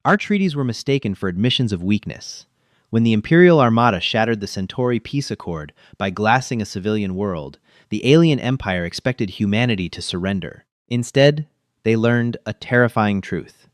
Our treaties were mistaken for admissions of weakness. When the Imperial Armada shattered the Centauri peace accord by glassing a civilian world, the alien empire expected humanity to surrender. Instead, they learned a terrifying truth.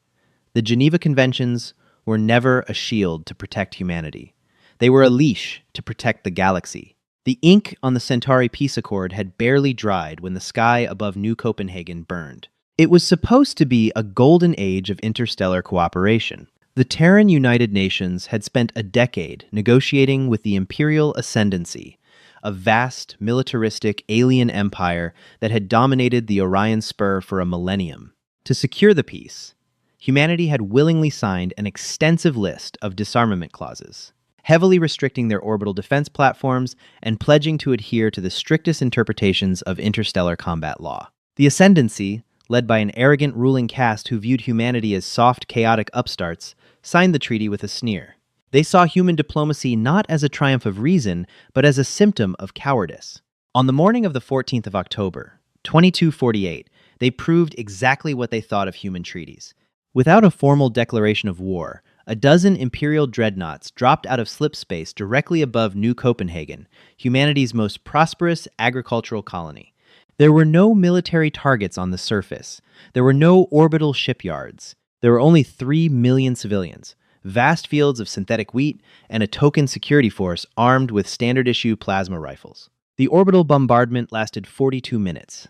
The Geneva Conventions were never a shield to protect humanity. They were a leash to protect the galaxy. The ink on the Centauri peace accord had barely dried when the sky above New Copenhagen burned. It was supposed to be a golden age of interstellar cooperation. The Terran United Nations had spent a decade negotiating with the Imperial Ascendancy, a vast, militaristic alien empire that had dominated the Orion Spur for a millennium. To secure the peace, humanity had willingly signed an extensive list of disarmament clauses, heavily restricting their orbital defense platforms and pledging to adhere to the strictest interpretations of interstellar combat law. The Ascendancy, led by an arrogant ruling caste who viewed humanity as soft, chaotic upstarts, signed the treaty with a sneer. They saw human diplomacy not as a triumph of reason, but as a symptom of cowardice. On the morning of the 14th of October, 2248, they proved exactly what they thought of human treaties. Without a formal declaration of war, a dozen Imperial dreadnoughts dropped out of slipspace directly above New Copenhagen, humanity's most prosperous agricultural colony. There were no military targets on the surface. There were no orbital shipyards. There were only 3 million civilians, vast fields of synthetic wheat, and a token security force armed with standard-issue plasma rifles. The orbital bombardment lasted 42 minutes.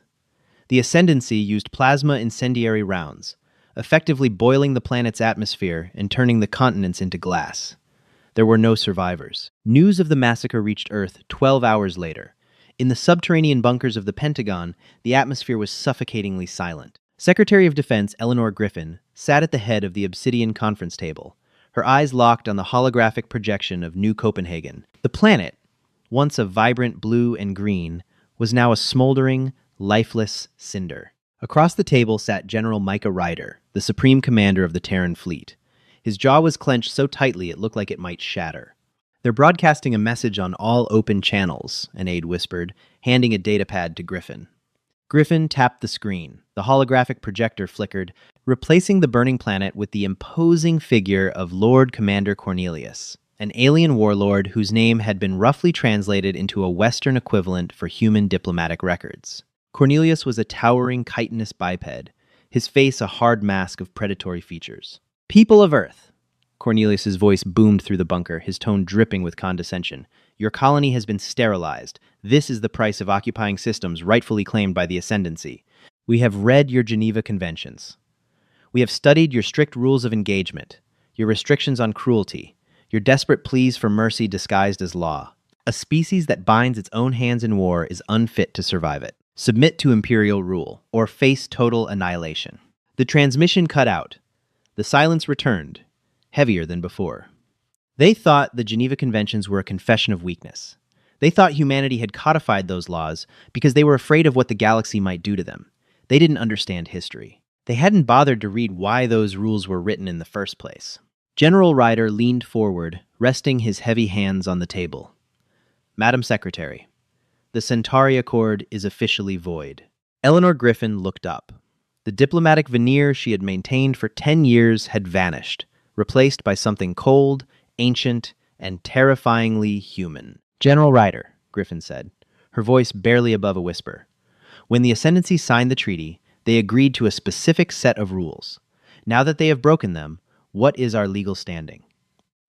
The Ascendancy used plasma incendiary rounds, effectively boiling the planet's atmosphere and turning the continents into glass. There were no survivors. News of the massacre reached Earth 12 hours later. In the subterranean bunkers of the Pentagon, the atmosphere was suffocatingly silent. Secretary of Defense Eleanor Griffin sat at the head of the obsidian conference table, her eyes locked on the holographic projection of New Copenhagen. The planet, once a vibrant blue and green, was now a smoldering, lifeless cinder. Across the table sat General Micah Ryder, the supreme commander of the Terran fleet. His jaw was clenched so tightly it looked like it might shatter. "They're broadcasting a message on all open channels," an aide whispered, handing a datapad to Griffin. Griffin tapped the screen. The holographic projector flickered, replacing the burning planet with the imposing figure of Lord Commander Cornelius, an alien warlord whose name had been roughly translated into a Western equivalent for human diplomatic records. Cornelius was a towering chitinous biped, his face a hard mask of predatory features. "People of Earth," Cornelius's voice boomed through the bunker, his tone dripping with condescension. "Your colony has been sterilized. This is the price of occupying systems rightfully claimed by the Ascendancy. We have read your Geneva Conventions. We have studied your strict rules of engagement, your restrictions on cruelty, your desperate pleas for mercy disguised as law. A species that binds its own hands in war is unfit to survive it. Submit to imperial rule, or face total annihilation." The transmission cut out. The silence returned, heavier than before. They thought the Geneva Conventions were a confession of weakness. They thought humanity had codified those laws because they were afraid of what the galaxy might do to them. They didn't understand history. They hadn't bothered to read why those rules were written in the first place. General Ryder leaned forward, resting his heavy hands on the table. "Madam Secretary, the Centauri Accord is officially void." Eleanor Griffin looked up. The diplomatic veneer she had maintained for 10 years had vanished, replaced by something cold, ancient, and terrifyingly human. "General Ryder," Griffin said, her voice barely above a whisper. "When the Ascendancy signed the treaty, they agreed to a specific set of rules. Now that they have broken them, what is our legal standing?"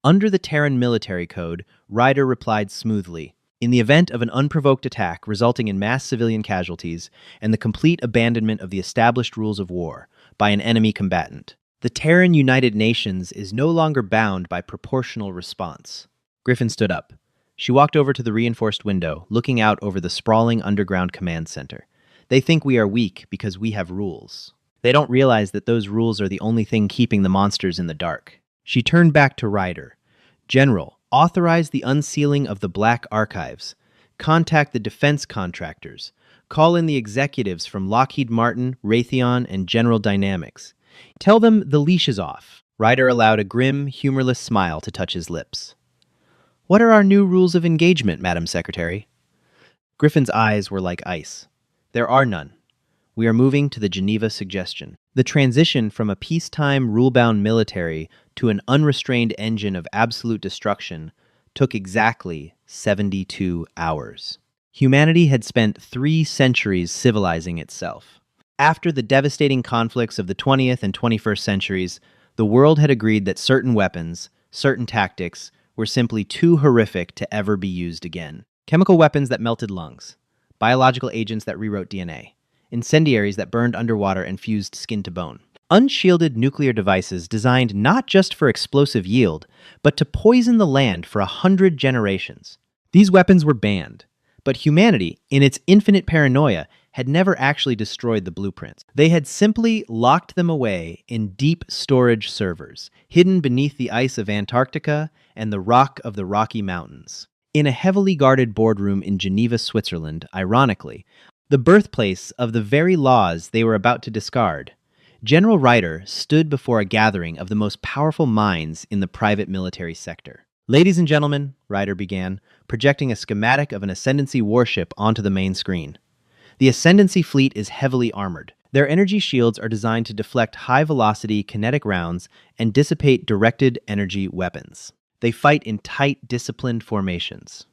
Under the Terran military code, Ryder replied smoothly, "In the event of an unprovoked attack resulting in mass civilian casualties and the complete abandonment of the established rules of war by an enemy combatant, the Terran United Nations is no longer bound by proportional response." Griffin stood up. She walked over to the reinforced window, looking out over the sprawling underground command center. "They think we are weak because we have rules. They don't realize that those rules are the only thing keeping the monsters in the dark." She turned back to Ryder. "General, authorize the unsealing of the Black Archives. Contact the defense contractors. Call in the executives from Lockheed Martin, Raytheon, and General Dynamics. Tell them the leash is off." Ryder allowed a grim, humorless smile to touch his lips. "What are our new rules of engagement, Madam Secretary?" Griffin's eyes were like ice. "There are none. We are moving to the Geneva suggestion." The transition from a peacetime, rule-bound military to an unrestrained engine of absolute destruction took exactly 72 hours. Humanity had spent 3 centuries civilizing itself. After the devastating conflicts of the 20th and 21st centuries, the world had agreed that certain weapons, certain tactics, were simply too horrific to ever be used again. Chemical weapons that melted lungs, biological agents that rewrote DNA, incendiaries that burned underwater and fused skin to bone. Unshielded nuclear devices designed not just for explosive yield, but to poison the land for 100 generations. These weapons were banned, but humanity, in its infinite paranoia, had never actually destroyed the blueprints. They had simply locked them away in deep storage servers, hidden beneath the ice of Antarctica and the rock of the Rocky Mountains. In a heavily guarded boardroom in Geneva, Switzerland, ironically, the birthplace of the very laws they were about to discard, General Ryder stood before a gathering of the most powerful minds in the private military sector. "Ladies and gentlemen," Ryder began, projecting a schematic of an Ascendancy warship onto the main screen. "The Ascendancy fleet is heavily armored. Their energy shields are designed to deflect high-velocity kinetic rounds and dissipate directed energy weapons. They fight in tight, disciplined formations.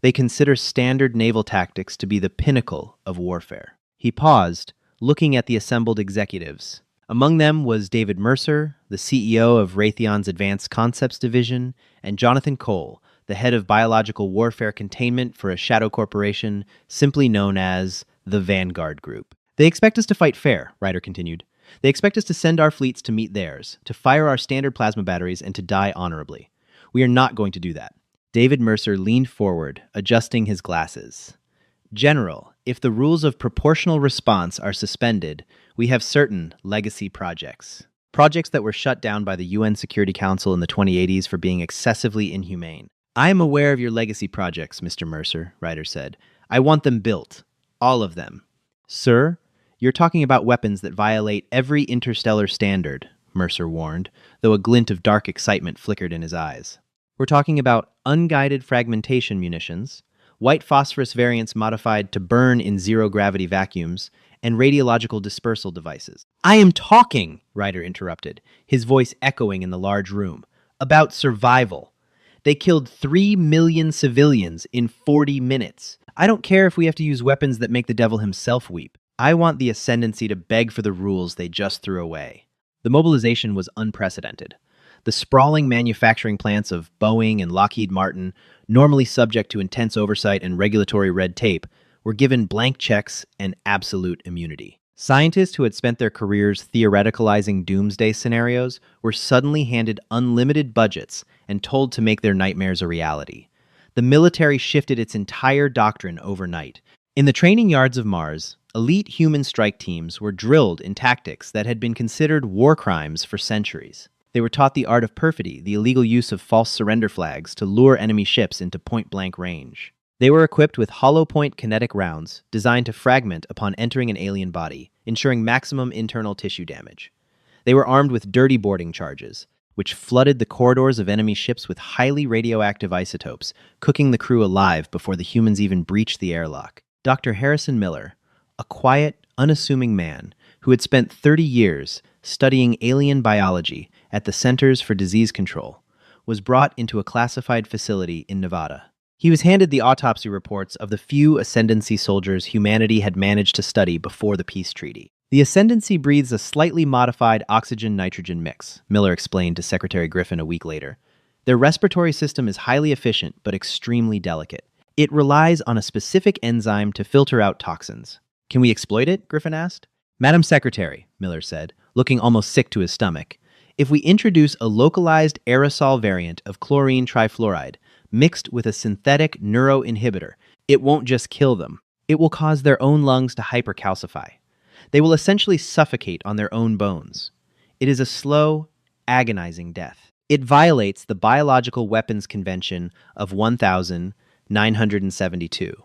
They consider standard naval tactics to be the pinnacle of warfare." He paused, looking at the assembled executives. Among them was David Mercer, the CEO of Raytheon's Advanced Concepts Division, and Jonathan Cole, the head of biological warfare containment for a shadow corporation simply known as the Vanguard Group. "They expect us to fight fair," Ryder continued. "They expect us to send our fleets to meet theirs, to fire our standard plasma batteries, and to die honorably. We are not going to do that." David Mercer leaned forward, adjusting his glasses. "General, if the rules of proportional response are suspended, we have certain legacy projects. Projects that were shut down by the UN Security Council in the 2080s for being excessively inhumane." "I am aware of your legacy projects, Mr. Mercer," Ryder said. "I want them built. All of them." "Sir, you're talking about weapons that violate every interstellar standard," Mercer warned, though a glint of dark excitement flickered in his eyes. "We're talking about unguided fragmentation munitions, white phosphorus variants modified to burn in zero-gravity vacuums, and radiological dispersal devices." "I am talking," Ryder interrupted, his voice echoing in the large room, "about survival. They killed 3 million civilians in 40 minutes. I don't care if we have to use weapons that make the devil himself weep. I want the Ascendancy to beg for the rules they just threw away." The mobilization was unprecedented. The sprawling manufacturing plants of Boeing and Lockheed Martin, normally subject to intense oversight and regulatory red tape, were given blank checks and absolute immunity. Scientists who had spent their careers theoreticalizing doomsday scenarios were suddenly handed unlimited budgets and told to make their nightmares a reality. The military shifted its entire doctrine overnight. In the training yards of Mars, elite human strike teams were drilled in tactics that had been considered war crimes for centuries. They were taught the art of perfidy, the illegal use of false surrender flags to lure enemy ships into point-blank range. They were equipped with hollow-point kinetic rounds designed to fragment upon entering an alien body, ensuring maximum internal tissue damage. They were armed with dirty boarding charges, which flooded the corridors of enemy ships with highly radioactive isotopes, cooking the crew alive before the humans even breached the airlock. Dr. Harrison Miller, a quiet, unassuming man who had spent 30 years studying alien biology at the Centers for Disease Control, was brought into a classified facility in Nevada. He was handed the autopsy reports of the few Ascendancy soldiers humanity had managed to study before the peace treaty. "The Ascendancy breathes a slightly modified oxygen-nitrogen mix," Miller explained to Secretary Griffin a week later. "Their respiratory system is highly efficient but extremely delicate. It relies on a specific enzyme to filter out toxins." "Can we exploit it?" Griffin asked. "Madam Secretary," Miller said, looking almost sick to his stomach, "if we introduce a localized aerosol variant of chlorine trifluoride mixed with a synthetic neuroinhibitor, it won't just kill them. It will cause their own lungs to hypercalcify. They will essentially suffocate on their own bones. It is a slow, agonizing death. It violates the Biological Weapons Convention of 1972,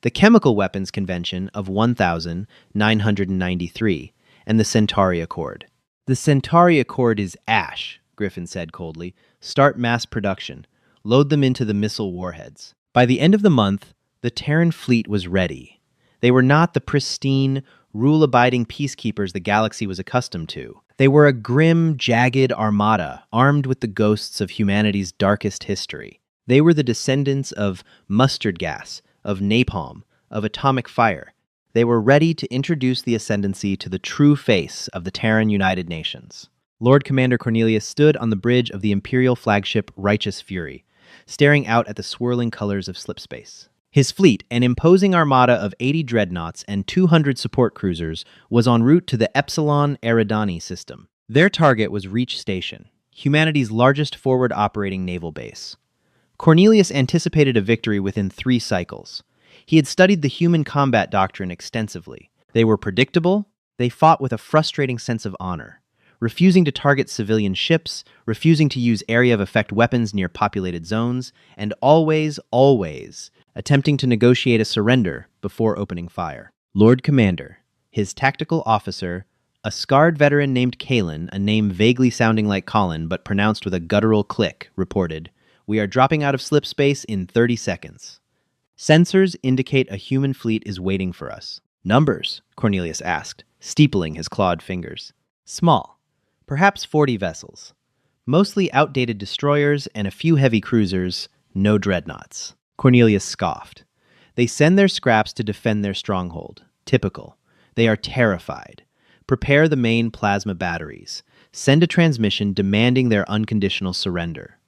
the Chemical Weapons Convention of 1993, and the Centauri Accord." "The Centauri Accord is ash," Griffin said coldly. "Start mass production. Load them into the missile warheads." By the end of the month, the Terran fleet was ready. They were not the pristine, rule-abiding peacekeepers the galaxy was accustomed to. They were a grim, jagged armada, armed with the ghosts of humanity's darkest history. They were the descendants of mustard gas, of napalm, of atomic fire. They were ready to introduce the Ascendancy to the true face of the Terran United Nations. Lord Commander Cornelius stood on the bridge of the Imperial flagship Righteous Fury, staring out at the swirling colors of slipspace. His fleet, an imposing armada of 80 dreadnoughts and 200 support cruisers, was en route to the Epsilon Eridani system. Their target was Reach Station, humanity's largest forward operating naval base. Cornelius anticipated a victory within 3 cycles. He had studied the human combat doctrine extensively. They were predictable, they fought with a frustrating sense of honor, refusing to target civilian ships, refusing to use area of effect weapons near populated zones, and always attempting to negotiate a surrender before opening fire. Lord Commander, his tactical officer, a scarred veteran named Kalen, a name vaguely sounding like Colin but pronounced with a guttural click, reported, "We are dropping out of slipspace in 30 seconds. Sensors indicate a human fleet is waiting for us." "Numbers?" Cornelius asked, steepling his clawed fingers. "Small. Perhaps 40 vessels. Mostly outdated destroyers and a few heavy cruisers, no dreadnoughts." Cornelius scoffed. "They send their scraps to defend their stronghold. Typical. They are terrified. Prepare the main plasma batteries. Send a transmission demanding their unconditional surrender.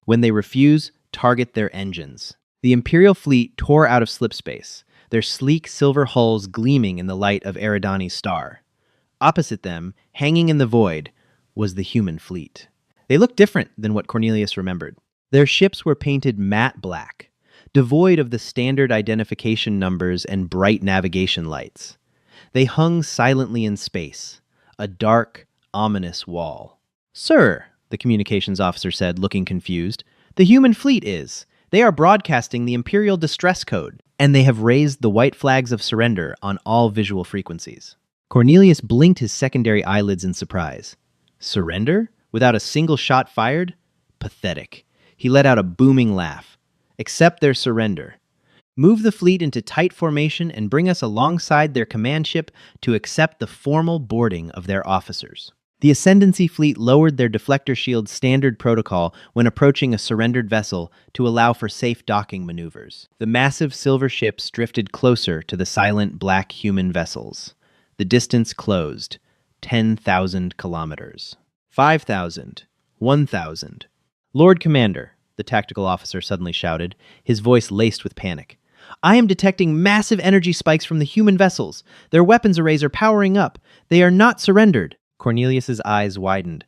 When they refuse, target their engines." The Imperial fleet tore out of slipspace, their sleek silver hulls gleaming in the light of Eridani's star. Opposite them, hanging in the void, was the human fleet. They looked different than what Cornelius remembered. Their ships were painted matte black, devoid of the standard identification numbers and bright navigation lights. They hung silently in space, a dark, ominous wall. "Sir," the communications officer said, looking confused, "the human fleet is. They are broadcasting the Imperial distress code, and they have raised the white flags of surrender on all visual frequencies." Cornelius blinked his secondary eyelids in surprise. Surrender? Without a single shot fired? Pathetic. He let out a booming laugh. "Accept their surrender. Move the fleet into tight formation and bring us alongside their command ship to accept the formal boarding of their officers." The Ascendancy fleet lowered their deflector shield's standard protocol when approaching a surrendered vessel to allow for safe docking maneuvers. The massive silver ships drifted closer to the silent black human vessels. The distance closed. 10,000 kilometers. 5,000. 1,000. "Lord Commander," the tactical officer suddenly shouted, his voice laced with panic. "I am detecting massive energy spikes from the human vessels. Their weapons arrays are powering up. They are not surrendered." Cornelius's eyes widened.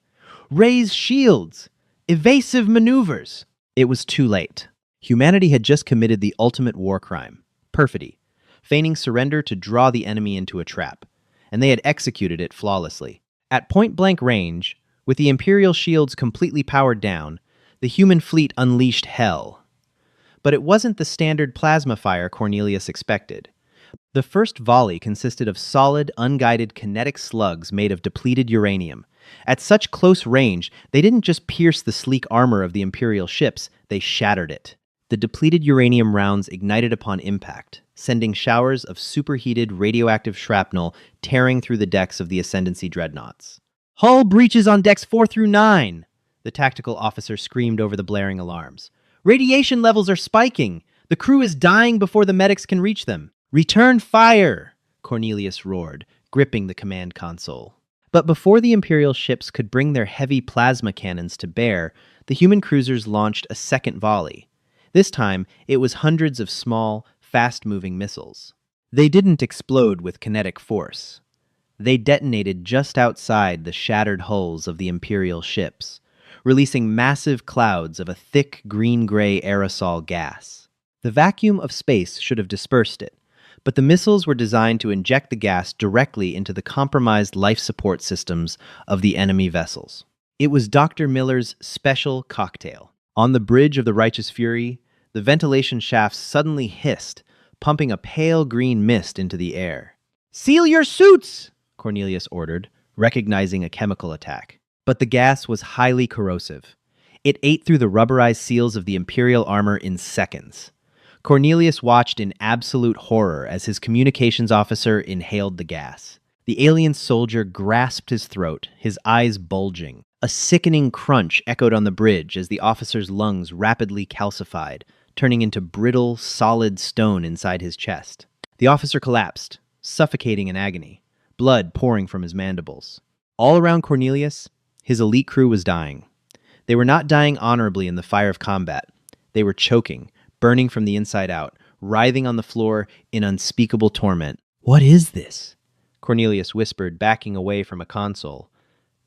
"Raise shields! Evasive maneuvers!" It was too late. Humanity had just committed the ultimate war crime, perfidy, feigning surrender to draw the enemy into a trap, and they had executed it flawlessly. At point-blank range, with the Imperial shields completely powered down, the human fleet unleashed hell. But it wasn't the standard plasma fire Cornelius expected. The first volley consisted of solid, unguided kinetic slugs made of depleted uranium. At such close range, they didn't just pierce the sleek armor of the Imperial ships, they shattered it. The depleted uranium rounds ignited upon impact, sending showers of superheated radioactive shrapnel tearing through the decks of the Ascendancy dreadnoughts. "Hull breaches on decks 4 through 9! The tactical officer screamed over the blaring alarms. "Radiation levels are spiking! The crew is dying before the medics can reach them!" "Return fire!" Cornelius roared, gripping the command console. But before the Imperial ships could bring their heavy plasma cannons to bear, the human cruisers launched a second volley. This time, it was hundreds of small, fast-moving missiles. They didn't explode with kinetic force. They detonated just outside the shattered hulls of the Imperial ships, releasing massive clouds of a thick green-gray aerosol gas. The vacuum of space should have dispersed it, but the missiles were designed to inject the gas directly into the compromised life support systems of the enemy vessels. It was Dr. Miller's special cocktail. On the bridge of the Righteous Fury, the ventilation shafts suddenly hissed, pumping a pale green mist into the air. "Seal your suits!" Cornelius ordered, recognizing a chemical attack. But the gas was highly corrosive. It ate through the rubberized seals of the Imperial armor in seconds. Cornelius watched in absolute horror as his communications officer inhaled the gas. The alien soldier grasped his throat, his eyes bulging. A sickening crunch echoed on the bridge as the officer's lungs rapidly calcified, turning into brittle, solid stone inside his chest. The officer collapsed, suffocating in agony, blood pouring from his mandibles. All around Cornelius, his elite crew was dying. They were not dying honorably in the fire of combat. They were choking, burning from the inside out, writhing on the floor in unspeakable torment. "What is this?" Cornelius whispered, backing away from a console.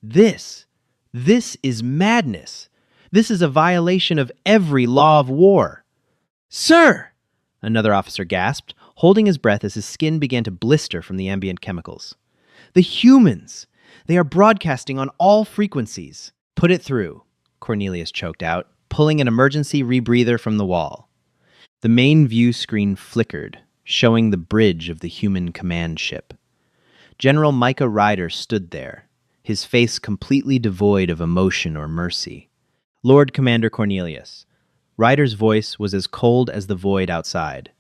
This is madness. This is a violation of every law of war." "Sir!" another officer gasped, holding his breath as his skin began to blister from the ambient chemicals. "The humans! They are broadcasting on all frequencies." "Put it through," Cornelius choked out, pulling an emergency rebreather from the wall. The main view screen flickered, showing the bridge of the human command ship. General Micah Ryder stood there, his face completely devoid of emotion or mercy. "Lord Commander Cornelius." Ryder's voice was as cold as the void outside.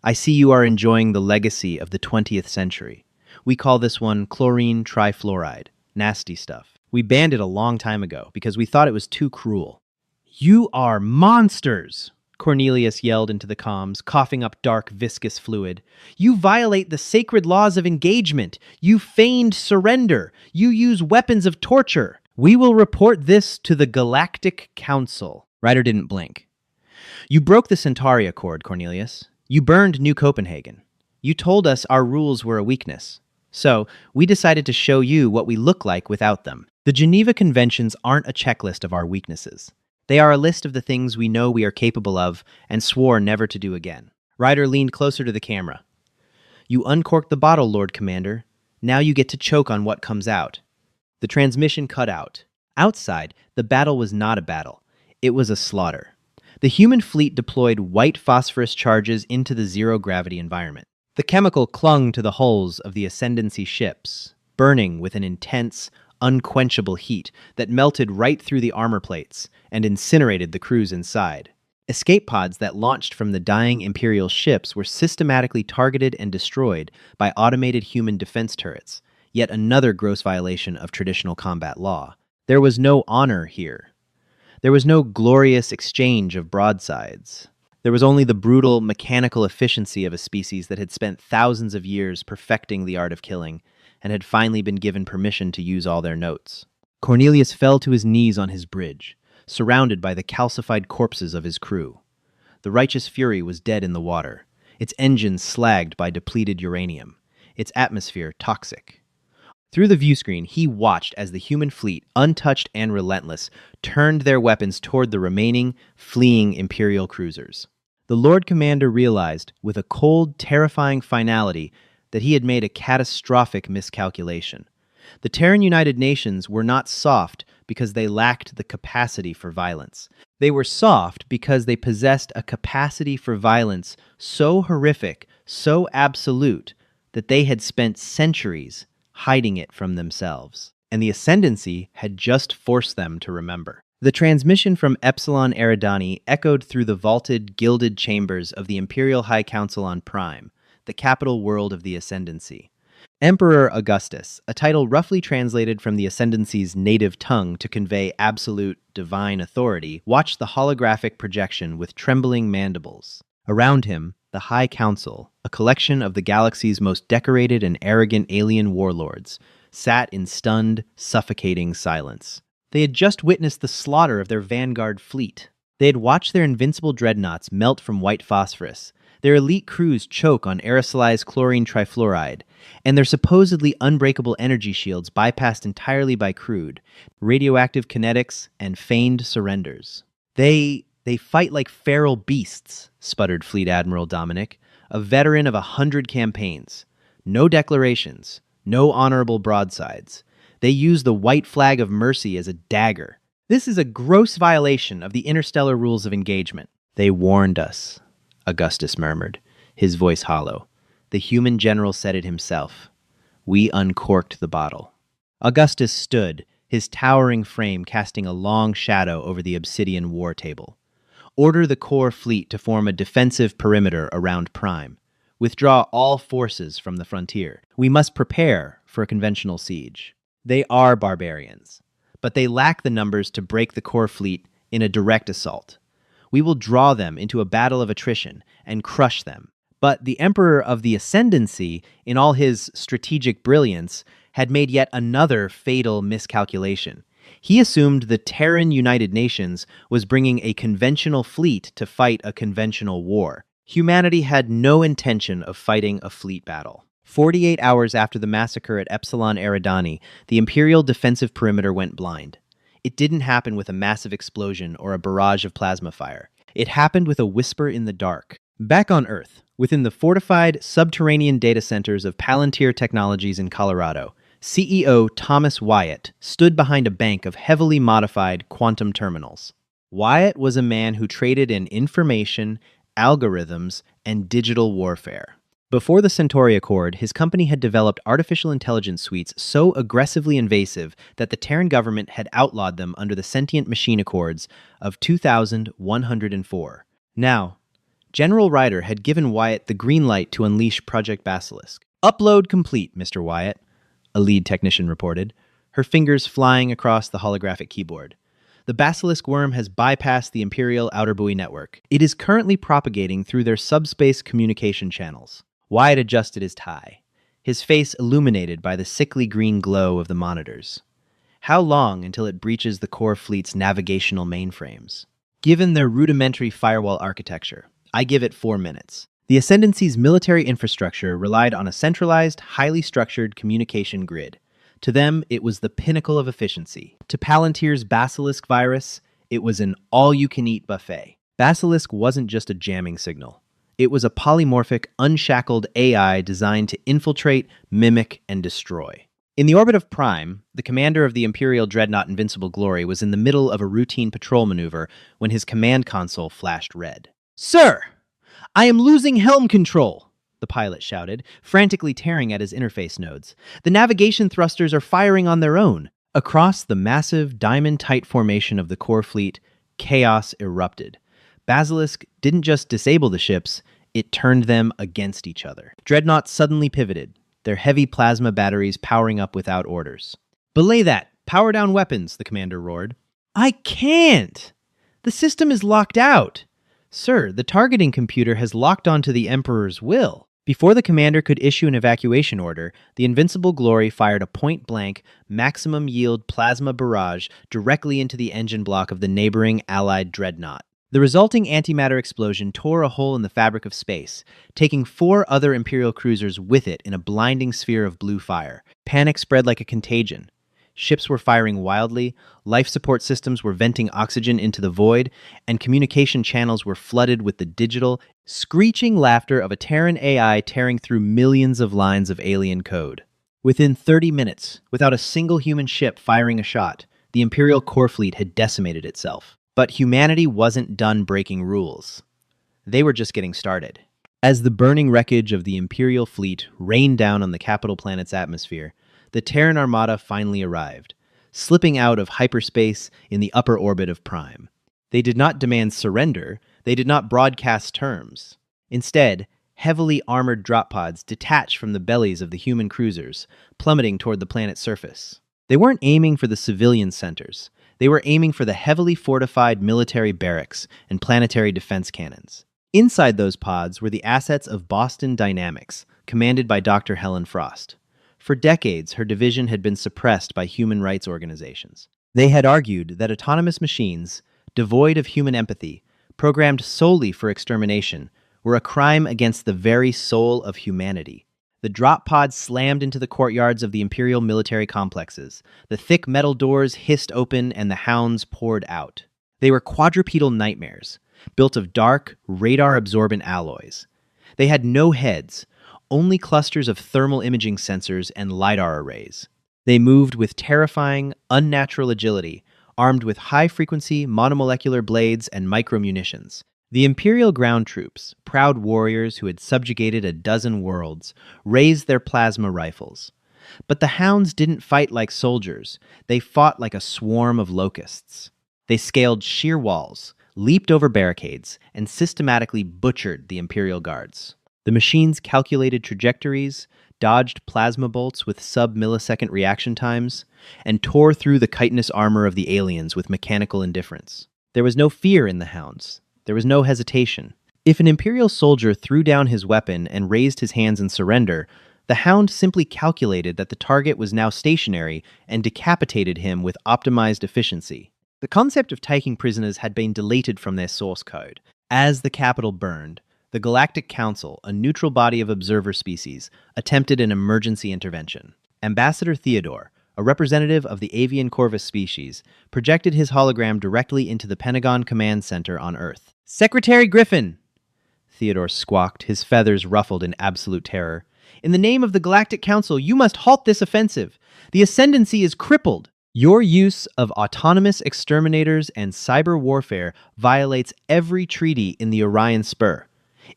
"I see you are enjoying the legacy of the 20th century. We call this one chlorine trifluoride. Nasty stuff. We banned it a long time ago because we thought it was too cruel." "You are monsters!" Cornelius yelled into the comms, coughing up dark, viscous fluid. "You violate the sacred laws of engagement. You feigned surrender. You use weapons of torture. We will report this to the Galactic Council." Ryder didn't blink. "You broke the Centauri Accord, Cornelius. You burned New Copenhagen. You told us our rules were a weakness. So, we decided to show you what we look like without them. The Geneva Conventions aren't a checklist of our weaknesses. They are a list of the things we know we are capable of and swore never to do again." Ryder leaned closer to the camera. "You uncorked the bottle, Lord Commander. Now you get to choke on what comes out." The transmission cut out. Outside, the battle was not a battle. It was a slaughter. The human fleet deployed white phosphorus charges into the zero-gravity environment. The chemical clung to the hulls of the Ascendancy ships, burning with an intense, unquenchable heat that melted right through the armor plates and incinerated the crews inside. Escape pods that launched from the dying Imperial ships were systematically targeted and destroyed by automated human defense turrets, yet another gross violation of traditional combat law. There was no honor here. There was no glorious exchange of broadsides. There was only the brutal, mechanical efficiency of a species that had spent thousands of years perfecting the art of killing and had finally been given permission to use all their notes. Cornelius fell to his knees on his bridge, surrounded by the calcified corpses of his crew. The Righteous Fury was dead in the water, its engines slagged by depleted uranium, its atmosphere toxic. Through the viewscreen, he watched as the human fleet, untouched and relentless, turned their weapons toward the remaining, fleeing Imperial cruisers. The Lord Commander realized, with a cold, terrifying finality, that he had made a catastrophic miscalculation. The Terran United Nations were not soft because they lacked the capacity for violence. They were soft because they possessed a capacity for violence so horrific, so absolute, that they had spent centuries hiding it from themselves. And the Ascendancy had just forced them to remember. The transmission from Epsilon Eridani echoed through the vaulted, gilded chambers of the Imperial High Council on Prime, the capital world of the Ascendancy. Emperor Augustus, a title roughly translated from the Ascendancy's native tongue to convey absolute, divine authority, watched the holographic projection with trembling mandibles. Around him, the High Council, a collection of the galaxy's most decorated and arrogant alien warlords, sat in stunned, suffocating silence. They had just witnessed the slaughter of their vanguard fleet. They had watched their invincible dreadnoughts melt from white phosphorus, their elite crews choke on aerosolized chlorine trifluoride, and their supposedly unbreakable energy shields bypassed entirely by crude, radioactive kinetics, and feigned surrenders. They fight like feral beasts, sputtered Fleet Admiral Dominic, a veteran of 100 campaigns. No declarations, no honorable broadsides. They use the white flag of mercy as a dagger. This is a gross violation of the interstellar rules of engagement. They warned us, Augustus murmured, his voice hollow. The human general said it himself. We uncorked the bottle. Augustus stood, his towering frame casting a long shadow over the obsidian war table. Order the core fleet to form a defensive perimeter around Prime. Withdraw all forces from the frontier. We must prepare for a conventional siege. They are barbarians, but they lack the numbers to break the core fleet in a direct assault. We will draw them into a battle of attrition and crush them. But the Emperor of the Ascendancy, in all his strategic brilliance, had made yet another fatal miscalculation. He assumed the Terran United Nations was bringing a conventional fleet to fight a conventional war. Humanity had no intention of fighting a fleet battle. 48 hours after the massacre at Epsilon Eridani, the Imperial defensive perimeter went blind. It didn't happen with a massive explosion or a barrage of plasma fire. It happened with a whisper in the dark. Back on Earth, within the fortified subterranean data centers of Palantir Technologies in Colorado, CEO Thomas Wyatt stood behind a bank of heavily modified quantum terminals. Wyatt was a man who traded in information, algorithms, and digital warfare. Before the Centauri Accord, his company had developed artificial intelligence suites so aggressively invasive that the Terran government had outlawed them under the Sentient Machine Accords of 2104. Now, General Ryder had given Wyatt the green light to unleash Project Basilisk. "Upload complete, Mr. Wyatt," a lead technician reported, her fingers flying across the holographic keyboard. The Basilisk worm has bypassed the Imperial outer buoy network. It is currently propagating through their subspace communication channels. Wyatt adjusted his tie, his face illuminated by the sickly green glow of the monitors. How long until it breaches the core fleet's navigational mainframes? Given their rudimentary firewall architecture, I give it 4 minutes. The Ascendancy's military infrastructure relied on a centralized, highly structured communication grid. To them, it was the pinnacle of efficiency. To Palantir's Basilisk virus, it was an all-you-can-eat buffet. Basilisk wasn't just a jamming signal. It was a polymorphic, unshackled AI designed to infiltrate, mimic, and destroy. In the orbit of Prime, the commander of the Imperial Dreadnought Invincible Glory was in the middle of a routine patrol maneuver when his command console flashed red. "Sir, I am losing helm control," the pilot shouted, frantically tearing at his interface nodes. "The navigation thrusters are firing on their own." Across the massive, diamond-tight formation of the core fleet, chaos erupted. Basilisk didn't just disable the ships, it turned them against each other. Dreadnoughts suddenly pivoted, their heavy plasma batteries powering up without orders. "Belay that! Power down weapons," the commander roared. "I can't! The system is locked out!" "Sir, the targeting computer has locked onto the Emperor's will." Before the commander could issue an evacuation order, the Invincible Glory fired a point-blank, maximum-yield plasma barrage directly into the engine block of the neighboring Allied dreadnought. The resulting antimatter explosion tore a hole in the fabric of space, taking 4 other Imperial cruisers with it in a blinding sphere of blue fire. Panic spread like a contagion. Ships were firing wildly, life support systems were venting oxygen into the void, and communication channels were flooded with the digital, screeching laughter of a Terran AI tearing through millions of lines of alien code. Within 30 minutes, without a single human ship firing a shot, the Imperial core fleet had decimated itself. But humanity wasn't done breaking rules. They were just getting started. As the burning wreckage of the Imperial fleet rained down on the capital planet's atmosphere, the Terran Armada finally arrived, slipping out of hyperspace in the upper orbit of Prime. They did not demand surrender, they did not broadcast terms. Instead, heavily armored drop pods detached from the bellies of the human cruisers, plummeting toward the planet's surface. They weren't aiming for the civilian centers. They were aiming for the heavily fortified military barracks and planetary defense cannons. Inside those pods were the assets of Boston Dynamics, commanded by Dr. Helen Frost. For decades, her division had been suppressed by human rights organizations. They had argued that autonomous machines, devoid of human empathy, programmed solely for extermination, were a crime against the very soul of humanity. The drop pods slammed into the courtyards of the Imperial military complexes. The thick metal doors hissed open and the hounds poured out. They were quadrupedal nightmares, built of dark, radar-absorbent alloys. They had no heads, only clusters of thermal imaging sensors and LiDAR arrays. They moved with terrifying, unnatural agility, armed with high-frequency monomolecular blades and micromunitions. The Imperial ground troops, proud warriors who had subjugated a dozen worlds, raised their plasma rifles. But the hounds didn't fight like soldiers. They fought like a swarm of locusts. They scaled sheer walls, leaped over barricades, and systematically butchered the Imperial guards. The machines calculated trajectories, dodged plasma bolts with sub-millisecond reaction times, and tore through the chitinous armor of the aliens with mechanical indifference. There was no fear in the hounds. There was no hesitation. If an Imperial soldier threw down his weapon and raised his hands in surrender, the hound simply calculated that the target was now stationary and decapitated him with optimized efficiency. The concept of taking prisoners had been deleted from their source code. As the capital burned, the Galactic Council, a neutral body of observer species, attempted an emergency intervention. Ambassador Theodore, a representative of the avian corvus species, projected his hologram directly into the Pentagon Command Center on Earth. "Secretary Griffin!" Theodore squawked, his feathers ruffled in absolute terror. "In the name of the Galactic Council, you must halt this offensive. The Ascendancy is crippled. Your use of autonomous exterminators and cyber warfare violates every treaty in the Orion Spur.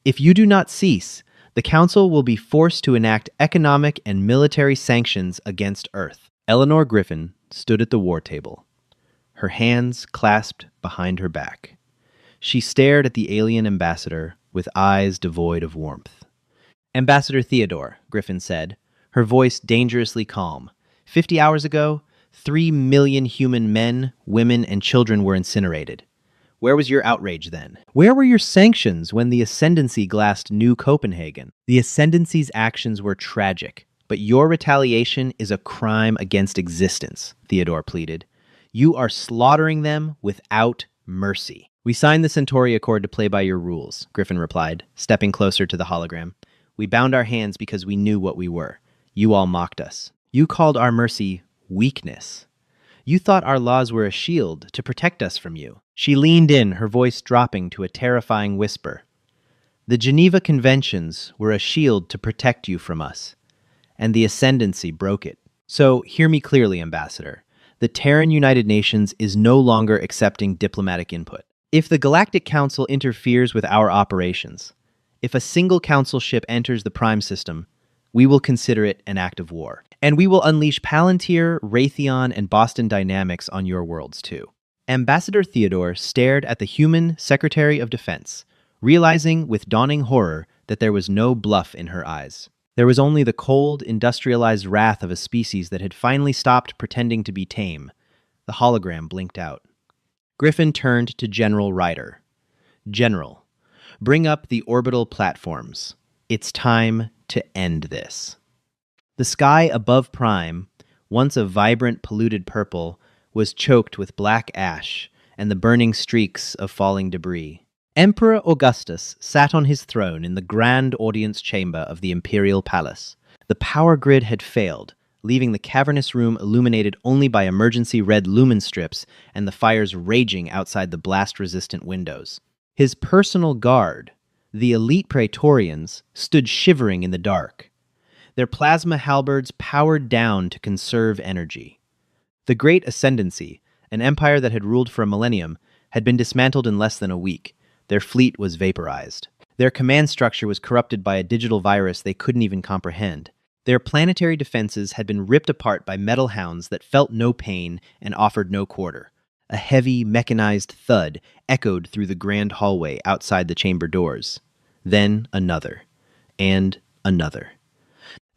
If you do not cease, the Council will be forced to enact economic and military sanctions against Earth." Eleanor Griffin stood at the war table, her hands clasped behind her back. She stared at the alien ambassador with eyes devoid of warmth. "Ambassador Theodore," Griffin said, her voice dangerously calm. 50 hours ago, 3 million human men, women, and children were incinerated. Where was your outrage then? Where were your sanctions when the Ascendancy glassed New Copenhagen? The Ascendancy's actions were tragic, but your retaliation is a crime against existence, Theodore pleaded. You are slaughtering them without mercy. "We signed the Centauri Accord to play by your rules," Griffin replied, stepping closer to the hologram. "We bound our hands because we knew what we were. You all mocked us. You called our mercy weakness. You thought our laws were a shield to protect us from you." She leaned in, her voice dropping to a terrifying whisper. "The Geneva Conventions were a shield to protect you from us, and the Ascendancy broke it. So, hear me clearly, Ambassador. The Terran United Nations is no longer accepting diplomatic input. If the Galactic Council interferes with our operations, if a single Council ship enters the Prime System, we will consider it an act of war. And we will unleash Palantir, Raytheon, and Boston Dynamics on your worlds, too." Ambassador Theodore stared at the human Secretary of Defense, realizing with dawning horror that there was no bluff in her eyes. There was only the cold, industrialized wrath of a species that had finally stopped pretending to be tame. The hologram blinked out. Griffin turned to General Ryder. "General, bring up the orbital platforms. It's time to end this." The sky above Prime, once a vibrant, polluted purple, was choked with black ash and the burning streaks of falling debris. Emperor Augustus sat on his throne in the grand audience chamber of the Imperial Palace. The power grid had failed, leaving the cavernous room illuminated only by emergency red lumen strips and the fires raging outside the blast-resistant windows. His personal guard, the elite Praetorians, stood shivering in the dark, their plasma halberds powered down to conserve energy. The Great Ascendancy, an empire that had ruled for a millennium, had been dismantled in less than a week. Their fleet was vaporized. Their command structure was corrupted by a digital virus they couldn't even comprehend. Their planetary defenses had been ripped apart by metal hounds that felt no pain and offered no quarter. A heavy, mechanized thud echoed through the grand hallway outside the chamber doors. Then another. And another.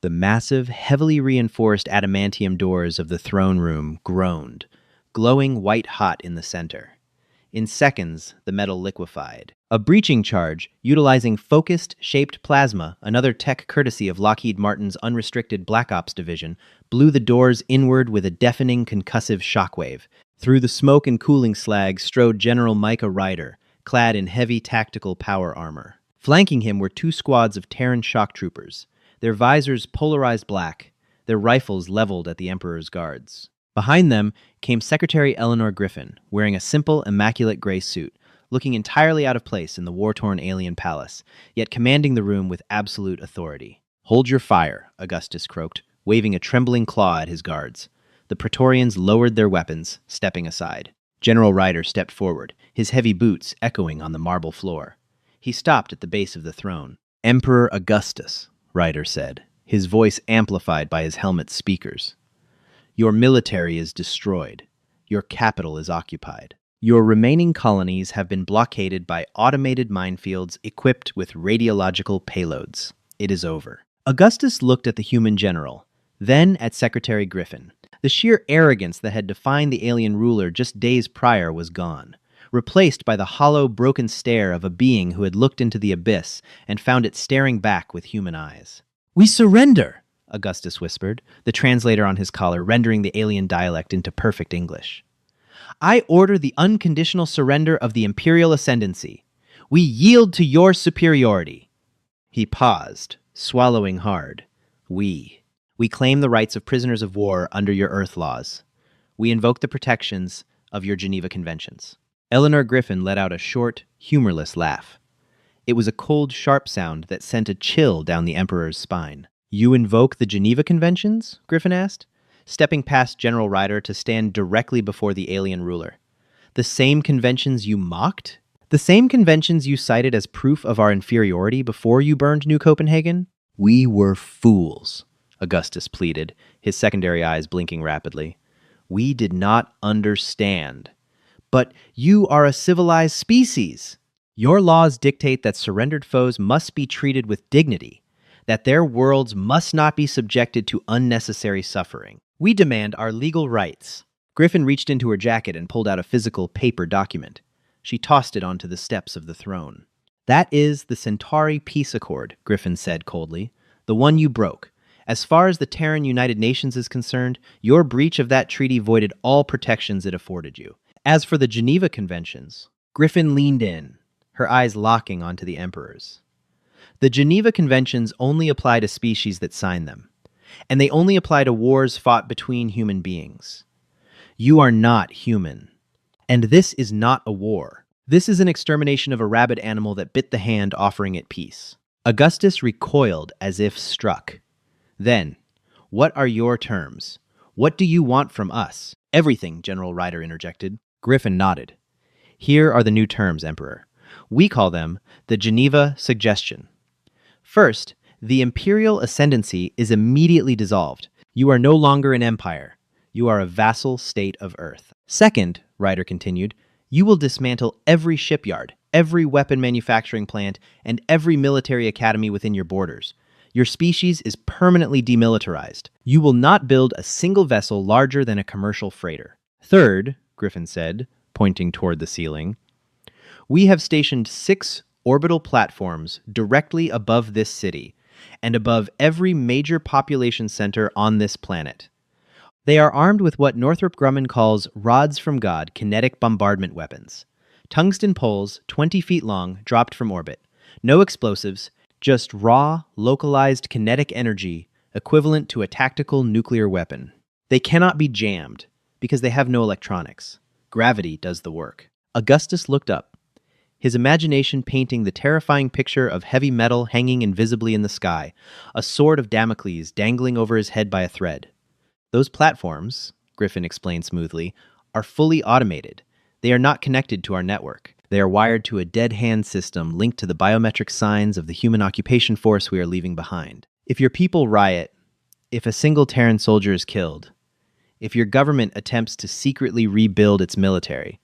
The massive, heavily reinforced adamantium doors of the throne room groaned, glowing white-hot in the center. In seconds, the metal liquefied. A breaching charge, utilizing focused, shaped plasma, another tech courtesy of Lockheed Martin's unrestricted Black Ops division, blew the doors inward with a deafening concussive shockwave. Through the smoke and cooling slag strode General Micah Ryder, clad in heavy tactical power armor. Flanking him were 2 squads of Terran shock troopers, their visors polarized black, their rifles leveled at the Emperor's guards. Behind them came Secretary Eleanor Griffin, wearing a simple, immaculate gray suit, looking entirely out of place in the war-torn alien palace, yet commanding the room with absolute authority. "Hold your fire," Augustus croaked, waving a trembling claw at his guards. The Praetorians lowered their weapons, stepping aside. General Ryder stepped forward, his heavy boots echoing on the marble floor. He stopped at the base of the throne. "Emperor Augustus," Ryder said, his voice amplified by his helmet's speakers. "Your military is destroyed. Your capital is occupied. Your remaining colonies have been blockaded by automated minefields equipped with radiological payloads. It is over. Augustus looked at the human general, then at Secretary Griffin. The sheer arrogance that had defined the alien ruler just days prior was gone, replaced by the hollow, broken stare of a being who had looked into the abyss and found it staring back with human eyes. "We surrender," Augustus whispered, the translator on his collar rendering the alien dialect into perfect English. "I order the unconditional surrender of the Imperial Ascendancy. We yield to your superiority." He paused, swallowing hard. We claim the rights of prisoners of war under your Earth laws. We invoke the protections of your Geneva Conventions. Eleanor Griffin let out a short, humorless laugh. It was a cold, sharp sound that sent a chill down the Emperor's spine. "You invoke the Geneva Conventions?" Griffin asked, stepping past General Ryder to stand directly before the alien ruler. "The same conventions you mocked? The same conventions you cited as proof of our inferiority before you burned New Copenhagen?" "We were fools," Augustus pleaded, his secondary eyes blinking rapidly. "We did not understand." "But you are a civilized species. Your laws dictate that surrendered foes must be treated with dignity, that their worlds must not be subjected to unnecessary suffering. We demand our legal rights." Griffin reached into her jacket and pulled out a physical paper document. She tossed it onto the steps of the throne. "That is the Centauri Peace Accord," Griffin said coldly. "The one you broke. As far as the Terran United Nations is concerned, your breach of that treaty voided all protections it afforded you. As for the Geneva Conventions..." Griffin leaned in, her eyes locking onto the Emperor's. "The Geneva Conventions only apply to species that sign them, and they only apply to wars fought between human beings. You are not human, and this is not a war. This is an extermination of a rabid animal that bit the hand offering it peace." Augustus recoiled as if struck. "Then, what are your terms? What do you want from us?" "Everything," General Ryder interjected. Griffin nodded. "Here are the new terms, Emperor. We call them the Geneva Suggestion. First, the imperial ascendancy is immediately dissolved. You are no longer an empire. You are a vassal state of Earth. Second," Ryder continued, "you will dismantle every shipyard, every weapon manufacturing plant, and every military academy within your borders. Your species is permanently demilitarized. You will not build a single vessel larger than a commercial freighter. Third," Griffin said, pointing toward the ceiling, "we have stationed 6 orbital platforms directly above this city and above every major population center on this planet. They are armed with what Northrop Grumman calls rods from God kinetic bombardment weapons. Tungsten poles 20 feet long dropped from orbit. No explosives, just raw, localized kinetic energy equivalent to a tactical nuclear weapon. They cannot be jammed because they have no electronics. Gravity does the work." Augustus looked up, his imagination painting the terrifying picture of heavy metal hanging invisibly in the sky, a sword of Damocles dangling over his head by a thread. "Those platforms," Griffin explained smoothly, "are fully automated. They are not connected to our network. They are wired to a dead-hand system linked to the biometric signs of the human occupation force we are leaving behind. If your people riot, if a single Terran soldier is killed, if your government attempts to secretly rebuild its military,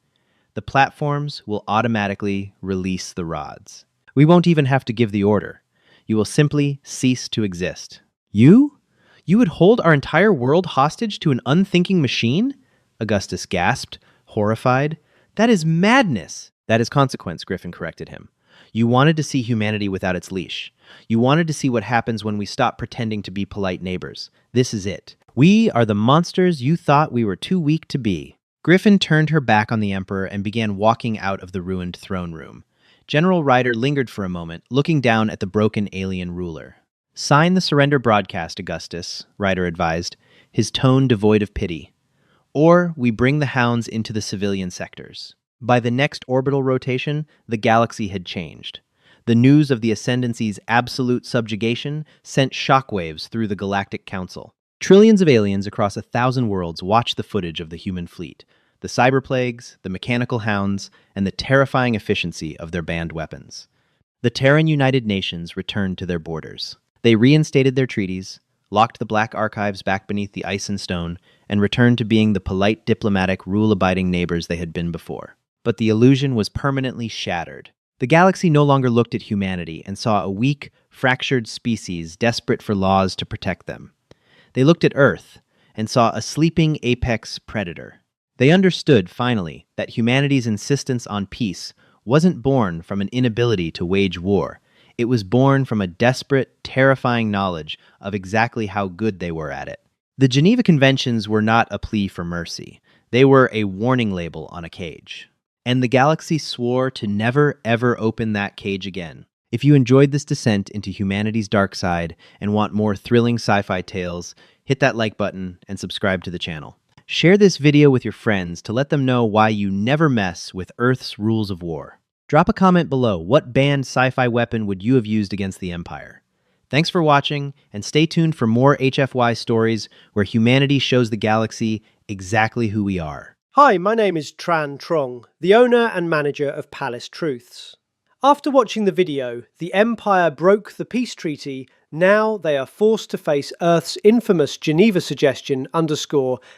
the platforms will automatically release the rods. We won't even have to give the order. You will simply cease to exist." "You? You would hold our entire world hostage to an unthinking machine?" Augustus gasped, horrified. "That is madness." "That is consequence," Griffin corrected him. "You wanted to see humanity without its leash. You wanted to see what happens when we stop pretending to be polite neighbors. This is it. We are the monsters you thought we were too weak to be." Griffin turned her back on the Emperor and began walking out of the ruined throne room. General Ryder lingered for a moment, looking down at the broken alien ruler. "Sign the surrender broadcast, Augustus," Ryder advised, his tone devoid of pity. "Or we bring the hounds into the civilian sectors." By the next orbital rotation, the galaxy had changed. The news of the Ascendancy's absolute subjugation sent shockwaves through the Galactic Council. Trillions of aliens across 1,000 worlds watched the footage of the human fleet, the cyberplagues, the mechanical hounds, and the terrifying efficiency of their banned weapons. The Terran United Nations returned to their borders. They reinstated their treaties, locked the Black Archives back beneath the ice and stone, and returned to being the polite, diplomatic, rule-abiding neighbors they had been before. But the illusion was permanently shattered. The galaxy no longer looked at humanity and saw a weak, fractured species desperate for laws to protect them. They looked at Earth and saw a sleeping apex predator. They understood, finally, that humanity's insistence on peace wasn't born from an inability to wage war. It was born from a desperate, terrifying knowledge of exactly how good they were at it. The Geneva Conventions were not a plea for mercy. They were a warning label on a cage. And the galaxy swore to never, ever open that cage again. If you enjoyed this descent into humanity's dark side and want more thrilling sci-fi tales, hit that like button and subscribe to the channel. Share this video with your friends to let them know why you never mess with Earth's rules of war. Drop a comment below. What banned sci-fi weapon would you have used against the Empire? Thanks for watching, and stay tuned for more HFY stories where humanity shows the galaxy exactly who we are. Hi, my name is Tran Trong, the owner and manager of Palace Truths. After watching the video, the Empire broke the peace treaty. Now they are forced to face Earth's infamous Geneva suggestion _HFY_.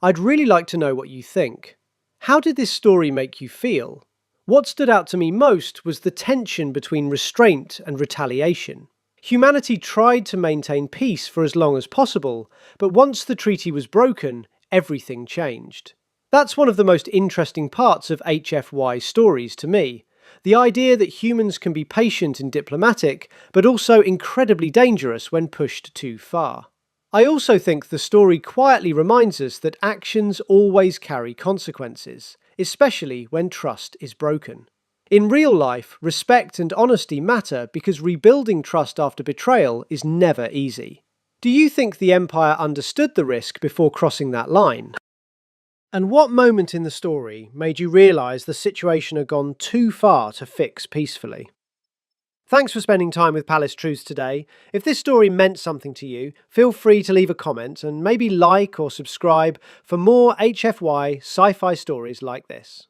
I'd really like to know what you think. How did this story make you feel? What stood out to me most was the tension between restraint and retaliation. Humanity tried to maintain peace for as long as possible, but once the treaty was broken, everything changed. That's one of the most interesting parts of HFY stories to me. The idea that humans can be patient and diplomatic, but also incredibly dangerous when pushed too far. I also think the story quietly reminds us that actions always carry consequences, especially when trust is broken. In real life, respect and honesty matter because rebuilding trust after betrayal is never easy. Do you think the Empire understood the risk before crossing that line? And what moment in the story made you realise the situation had gone too far to fix peacefully? Thanks for spending time with Palace Truths today. If this story meant something to you, feel free to leave a comment and maybe like or subscribe for more HFY sci-fi stories like this.